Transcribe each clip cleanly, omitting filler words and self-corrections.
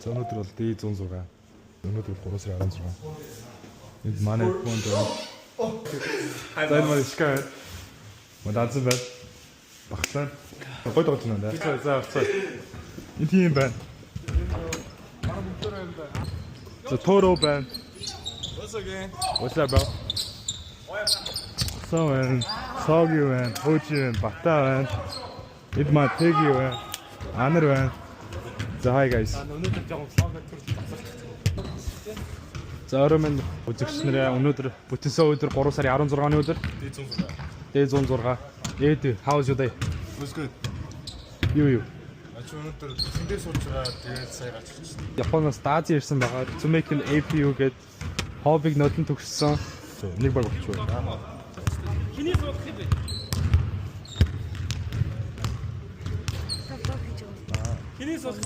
За өнөөдөр бол D106. Өнөөдөр 316. Энд манай фонд байна. За манай шкаф. Модалсан байна. Багцаа. Гой догож байна. За авцаа. Энд тийм байна. За Торо байна. What's up, bro? So and Soggy and Hochi and Bata and it my Peggy and Anar and so hi guys. За өрөөмөн үзэгчнэрээ өнөөдөр бүтэнсээ өдөр 3 сарын 16-ны өдөр D106. Эд how's your day? Was good. Юу. Ачи өнөөдөр тэндээ сууж байгаа тэгээд сая гарч ирсэн. Японоос Ази ирсэн байгаа. Tsumeki APU гээд хоббиг нотон төгссөн. Нэг баг болчихвол. Хиний суух хэд вэ? Хиний суух.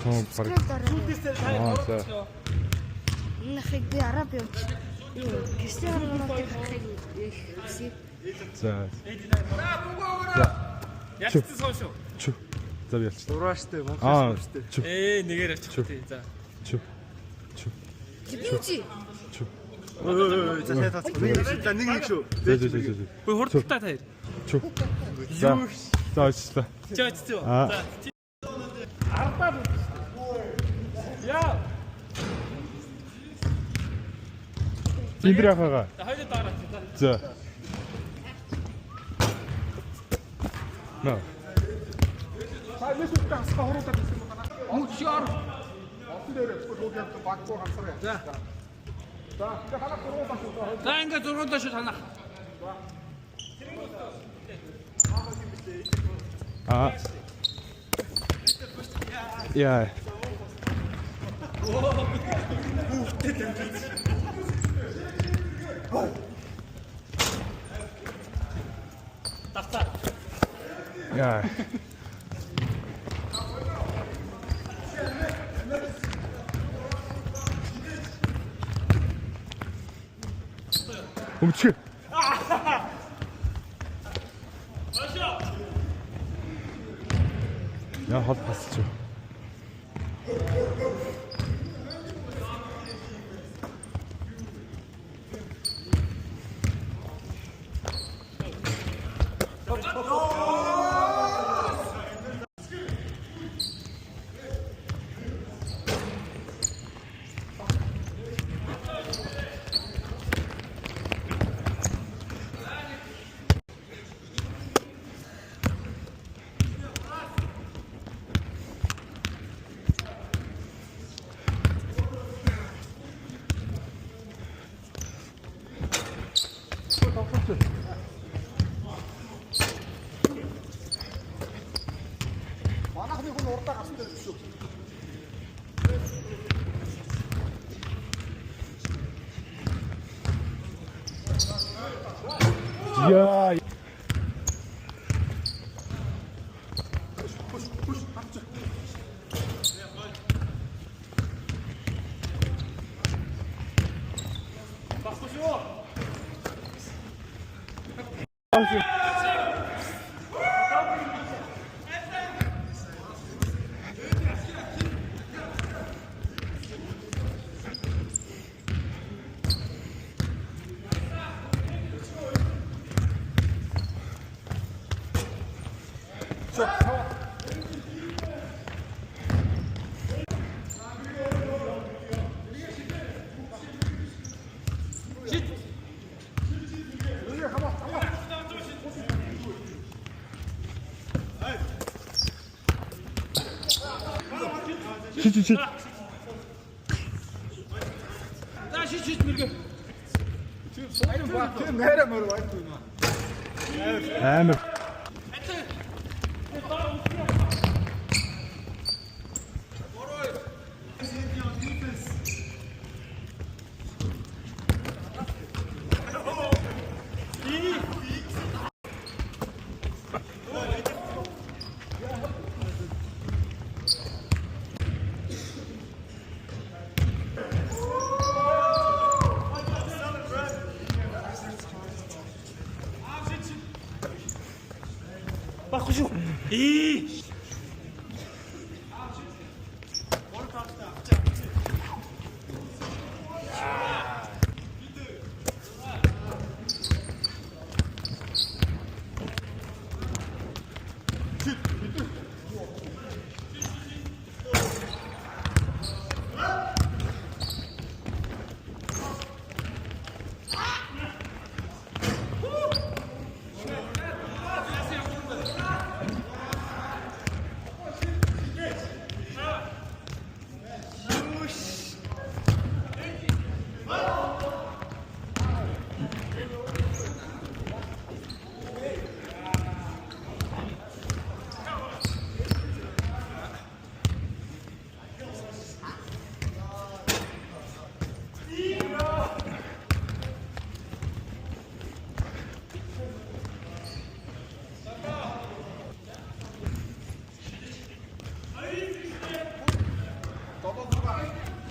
Сүүлдээсээ тань орчихлоо. Энэ хийг би араб явж. Кристиано Роналдо хахыг хийсэн. За. Яцсан сууш уу? Чү. За би ялч. Дурааштай Монголч шүү дээ. Нэгээр авчих тий. За. Чү. Кибүүчи. Чү. За сайн таац. За нэг шүү. За. Хөөе хурдтай таяр. Чү. За. За очсон. Чаач. Аа. За. Ардаа. Яа. Тиндэр яхаага. Хоёул дараа. За. No. За ингээ 6 даш танах. Аа. Яа. Тавцаа. Яа. Өмчгөө. Яа хол пасч. Манайхны хүн урдаа гасан дээр шүү. Яа. Чи. За шиш мэргэ. Тийм нэрэ мөр байт юм аа. Амар.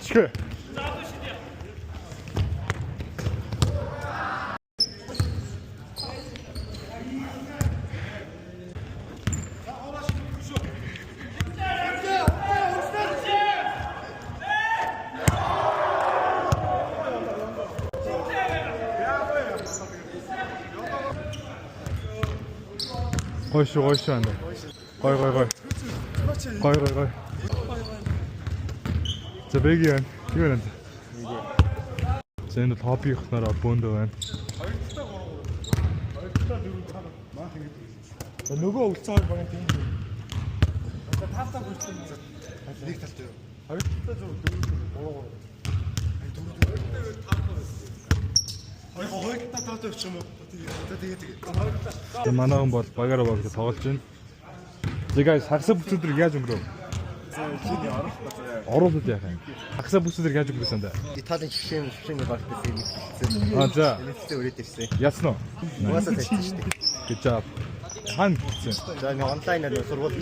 Шгэ. Гойш анда. Гой. За бэги байна. Юу байна? За энэ хоббийнхнаараа бөөндөө байна. Нөгөө үлцэн хоёр багийн тийм. Таалтаа хүрсэн. Нэг талтай. Хоёр талтай зөв 4. Хоёр талтай өгч юм уу? Тэгээд. Манайхан бол багаараа багт тоглож байна. За guys, хагсаа бүсүүдэр яаж өнгөрөв? Оруулаад яах юм? Хагсаа бүсүүдэр яаж өнгөрсөн даа? Италийн шишээний багтаас ирсэн. За. Энэтэй өрөөд ирсэн. Яасан уу? Угаасаа тавьчих шүү дээ. Good job. Хаана гисэн? За нэг онлайнаар сургууль.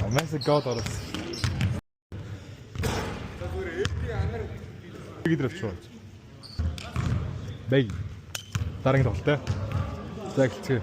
Амээс гоод орсон. Гидрөвчөө. Бэг. Дараагийн тоглолттой. За эхэлцгээе.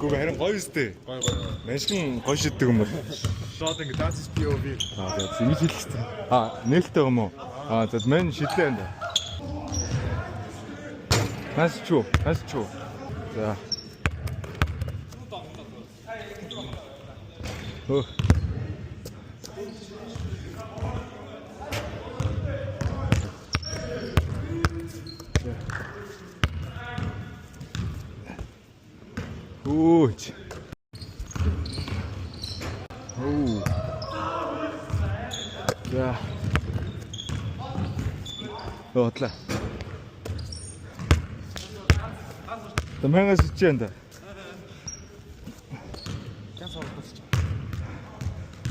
Гүг харин гоё өстэй. Гоё. Машин гоё шиддэг юм бол. Шот ингэ дац POV. За зэмж хэлчихсэн. Нээлттэй юм уу? За мен шидлээ энэ. Нас чуу. За. Өө. Ууч. Оо. За. Отлаа. Тамангас ичээнда.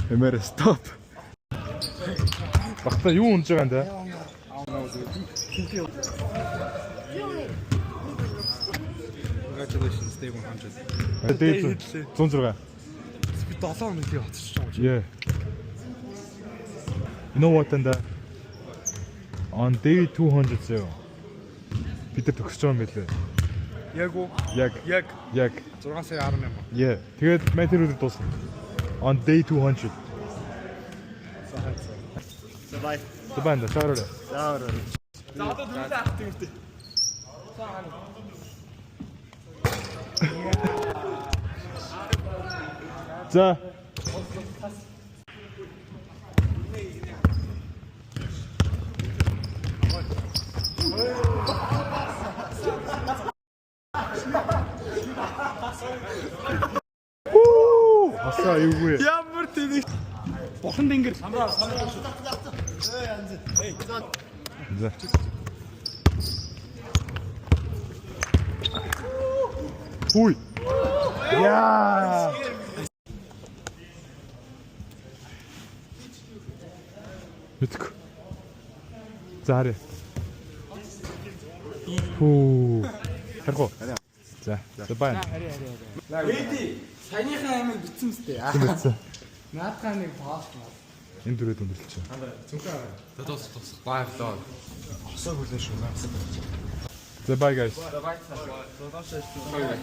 Эмэр стоп. Багтаа юу унж байгаа юм да? Congratulations day 100. Дээд 106. Би 7 хоног хоцорч байгаа юм. Yeah. You know what and on day 200 зөө. Бид нар төгсөж байгаа юм билээ. Яг уу? Яг 6 сая 10 мянган. Yeah. Тэгээд мэн тэр өдөр дуусна. On day 200. Бай. Табанда шаараа. За одоо дөрөв ах тиймтэй. За. Асаа юу вэ? Ямар тэнэг. Бохон дэнгэр. За. Ui. Яа. Мэдгүй. За харъя. Хүү. Харах уу? За бай. Эди саяныхаа амиг битсэн мэт. Мэдсэн. Наадхаа нэг паст маа. Энэ дүрээд өндөрлөж. Осоо хүлэн шүү. За bye guys.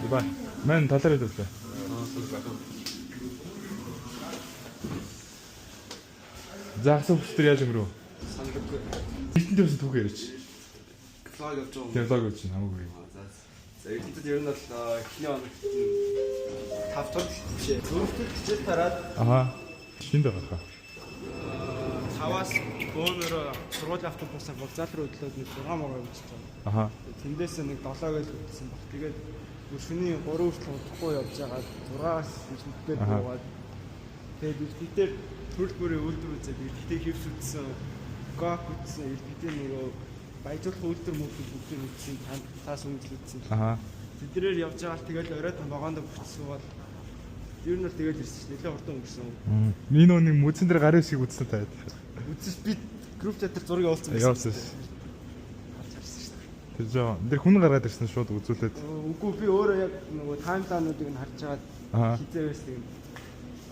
Bye. Мен талаар хэлээ. Заасан бүстэр яаж өнгөрөө? Санагдахгүй. Эдгээр төс түүх ярьж. Клаг явж байгаа юм. Диалог гэж хамаагүй. За эдгээр ер нь бол эхний хоногт 5 дахь хичээл. Дөрөвдөд хичээл тараад Аха. Шинэ байгаа хаа. 5-аас бөөнөрөө сургуулийн автобусаар вокзал руу өдлөөд нэг 6 мага явчихсан. Аха. Тэндээс нэг 7 гэж ütсэн баг. Тэгээд шөнийн 3 хүртэл удахгүй явж байгаа 6-аас ирсэнтэй буугаад тэгээд ирдээр төрөл бүрийн үйлдвэр үзээд ирдээ хевс үтсэн, гок үтсэн, ирдээ нөгөө баяжуулах үйлдвэр мөнгө бүгдийг үтсэн, таас үйлдвэр үтсэн. Аха. Тэднэр явж байгаа л тэгээд оройд вагонд бүцсэн бол ер нь л тэгээд ирсэн чинь нэлээд хурдан өнгөрсөн. Миний нэг мүцэн дээр гарын шиг үтсэн таад. Үтсэс би групп чат дээр зураг явуулсан Явсан. Тэр жоо тэр хүн гаргаад ирсэн шууд үзүүлээд. Үгүй би өөрөө яг нөгөө таймлайнуудыг нь харж Аха. байгаа хизээвэс тийм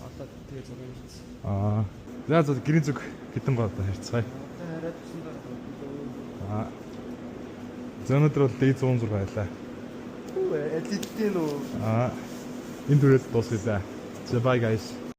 одоо тэгээд зураг явуулсан. Аа. За гэрийн зүг хитэн гоо одоо харьцгаая. Одоо хараад ирсэн даа. Аа. Зөнөдөр бол D106 байлаа. Элиттэй нөө Аа. Энэ дүрээс дуусгая. За bye guys.